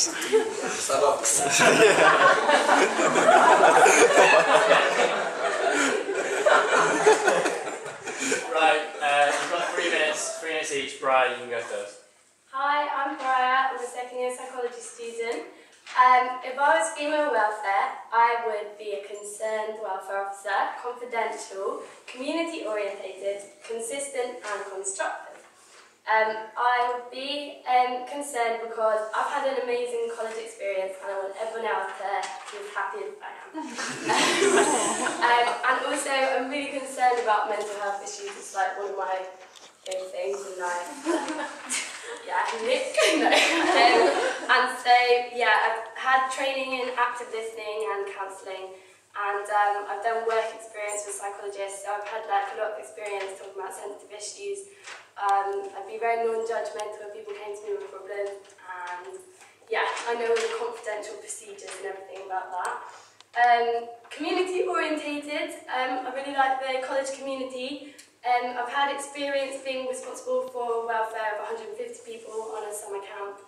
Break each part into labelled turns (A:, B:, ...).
A: Right, you've got 3 minutes each. Brian, you can go first.
B: Hi, I'm Brian. I'm a second year psychology student. If I was female welfare, I would be a concerned welfare officer, confidential, community orientated, consistent and constructive. I would be concerned because I've had an amazing college experience and I want everyone else to be as happy as I am. And also I'm really concerned about mental health issues. It's like one of my big things in life. Yeah, Nick. No. And so, yeah, I've had training in active listening and counselling, and I've done work experience with psychologists, so I've had like a lot of experience talking about sensitive issues. I'd be very non-judgmental when people came to me with problems, and yeah, I know all the confidential procedures and everything about that. Community orientated, I really like the college community. I've had experience being responsible for welfare of 150 people on a summer camp,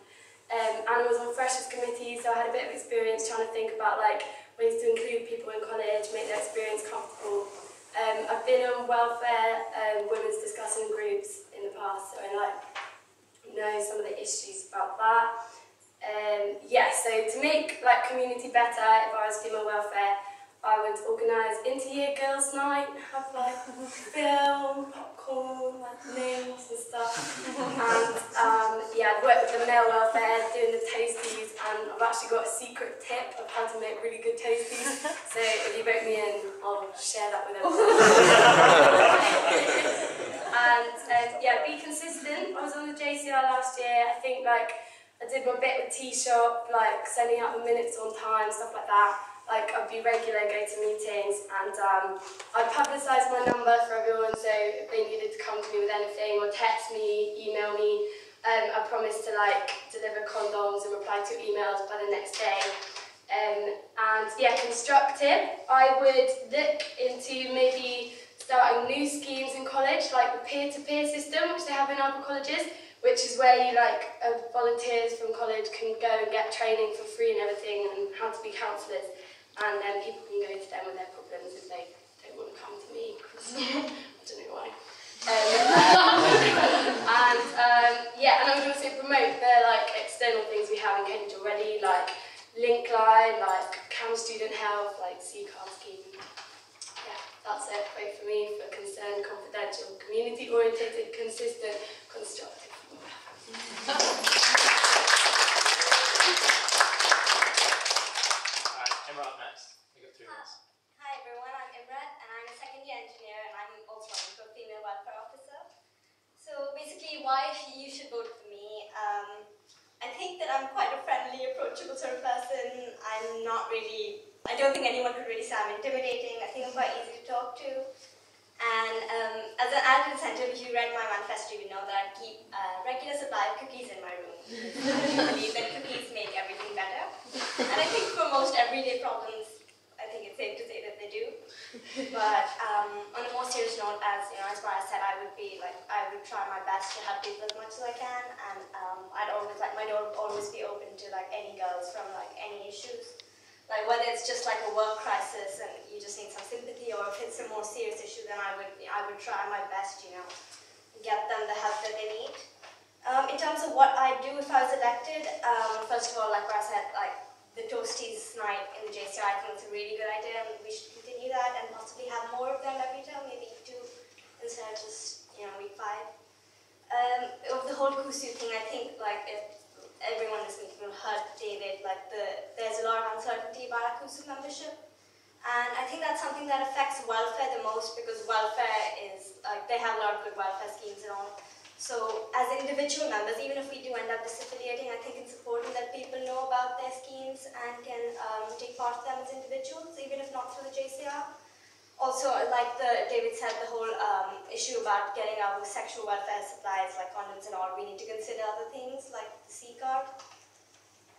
B: and I was on freshers committee, so I had a bit of experience trying to think about like ways to include people in college, make their experience comfortable. I've been on welfare women's discussion groups in the past, so I know some of the issues about that. Yeah, so to make like community better, if I was female welfare, I would organise inter-year girls' night, have like film, popcorn, like names and stuff. And yeah, I'd work with the male welfare doing the toasties, and I've actually got a secret tip of how to make really good toasties. So if you vote me in, I'll share that with everyone. And yeah, be consistent. I was on the JCR last year. I think like I did my bit with T-Shop, like sending out the minutes on time, stuff like that. Like I'd be regular, go to meetings, and I'd publicise my number for everyone, so if they needed to come to me with anything or text me, email me, I promised to like deliver condoms and reply to emails by the next day. And yeah, constructive, I would look into maybe starting new schemes in college, like the peer-to-peer system, which they have in other colleges, which is where you like volunteers from college can go and get training for free and everything, and how to be counsellors. And then people can go to them with their problems if they don't want to come to me, because I don't know why. Yeah, and I would also promote the like external things we have in Cambridge already, like Linkline, like CAM Student Health, like JCR scheme. Yeah, that's it. Vote for me for concerned, confidential, community orientated, consistent, constructive.
A: Imran up next. You got 3 minutes.
C: Hi everyone, I'm Imran and I'm a second year engineer and I'm also running for female welfare officer. So basically why you should vote for me. I think that I'm quite a friendly, approachable sort of person. I don't think anyone could really say I'm intimidating. I think I'm quite easy to talk to. And as an added incentive, if you read my manifesto, you know that I keep a regular supply of cookies in my room. I believe that cookies make everything better. And I think for most everyday problems, I think it's safe to say that they do. But on a more serious note, as you know, as far as I said, I would try my best to help people as much as I can, and I'd always like my door would always be open to like any girls from like any issues. Like whether it's just like a work crisis and you just need some sympathy, or if it's a more serious issue, then I would try my best, you know, get them the help that they need. In terms of what I'd do if I was elected, first of all, like I said, like the Toasties night in the JCR, I think it's a really good idea, and we should continue that and possibly have more of them every term, maybe 2 instead of just, you know, week 5. Of the whole KUSU thing, I think like if everyone listening will heard David, like there's a lot of uncertainty about our KUSU membership, and I think that's something that affects welfare the most, because welfare is like they have a lot of good welfare schemes and all. So as individual members, even if we do end up disaffiliating, I think it's important that people know about their schemes and can take part of them as individuals, even if not through the JCR. Also, like David said, the whole issue about getting our sexual welfare supplies, like condoms and all, we need to consider other things like the C card.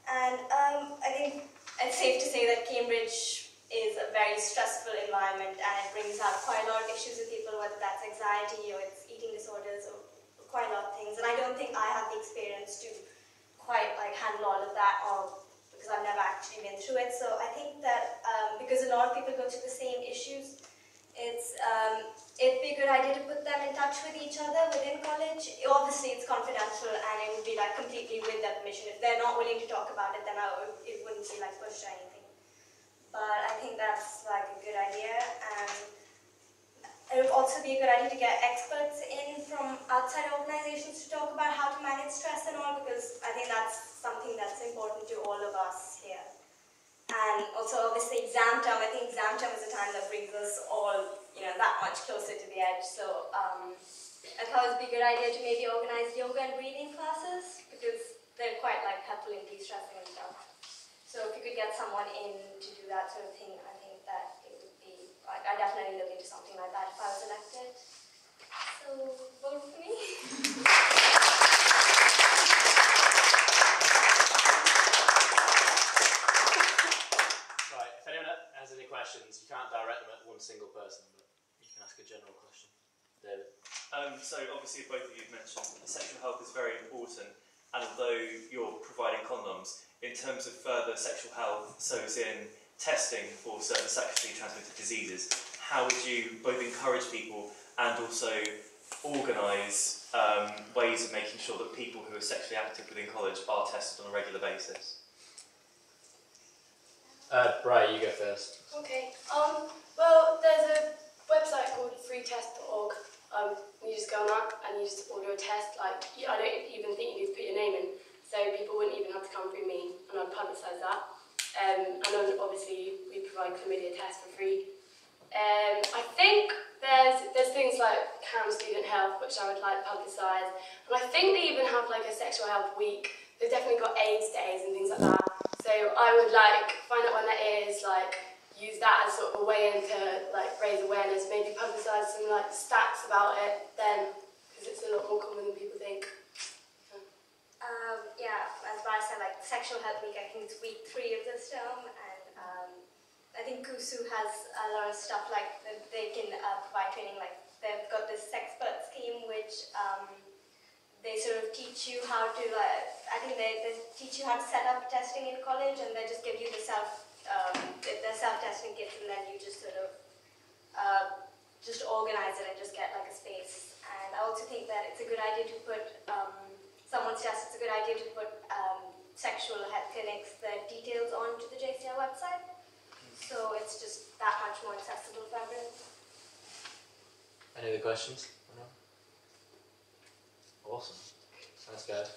C: And I think it's safe to say that Cambridge is a very stressful environment, and it brings out quite a lot of issues with people, whether that's anxiety or it's eating disorders or quite a lot of things. And I don't think I have the experience to quite like handle all of that, or because I've never actually been through it. So I think that because a lot of people go through the same issues, it'd be a good idea to put them in touch with each other within college. Obviously, it's confidential, and it would be like completely with their permission. If they're not willing to talk about it, then it wouldn't be like pushed or anything. But I think that's like a good idea, and it would also be a good idea to get experts in from outside organizations to talk about how to manage stress and all, because I think that's something that's important to all of us here. And also, obviously, exam term. I think exam term is a time that brings us all, that much closer to the edge. So I thought it would be a good idea to maybe organize yoga and breathing classes, because they're quite like helpful in de-stressing and stuff. So if you could get someone in to do that sort of thing, I think that it would be, like, I definitely look into something like that if I was elected. So vote for me.
A: Right, if anyone has any questions, you can't direct them at one single person, but you can ask a general question. David?
D: So obviously both of you have mentioned that sexual health is very important, and although you're providing condoms, in terms of further sexual health, so as in testing for certain sexually transmitted diseases, how would you both encourage people and also organise ways of making sure that people who are sexually active within college are tested on a regular basis?
A: Bri, you go first.
B: Okay. Well, there's a website called freetest.org. You just go on that and you just order a test. Like, I don't even think you need to put your name in, so people wouldn't even have to come through me, and I'd publicise that. And then obviously we provide chlamydia tests for free. I think there's things like CAM Student Health, which I would like publicise, and I think they even have like a sexual health week. They've definitely got AIDS days and things like that. So I would like find out when that is, like use that as sort of a way into like raise awareness, maybe publicise some like stats about it then, because it's a lot more common than people think.
C: Yeah, as Bar said, like Sexual Health Week, I think it's week 3 of this term, and I think KUSU has a lot of stuff like they can provide training. Like they've got this sexpert scheme, which they sort of teach you how to. I think they teach you how to set up testing in college, and they just give you the self-testing kits, and then you just sort of just organize it and just get like a space. And I also think that it's a good idea to put someone's test. It's a good idea to put sexual health clinics, the details onto the JCR website, so it's just that much more accessible for everyone.
A: Any other questions? Awesome. Sounds good.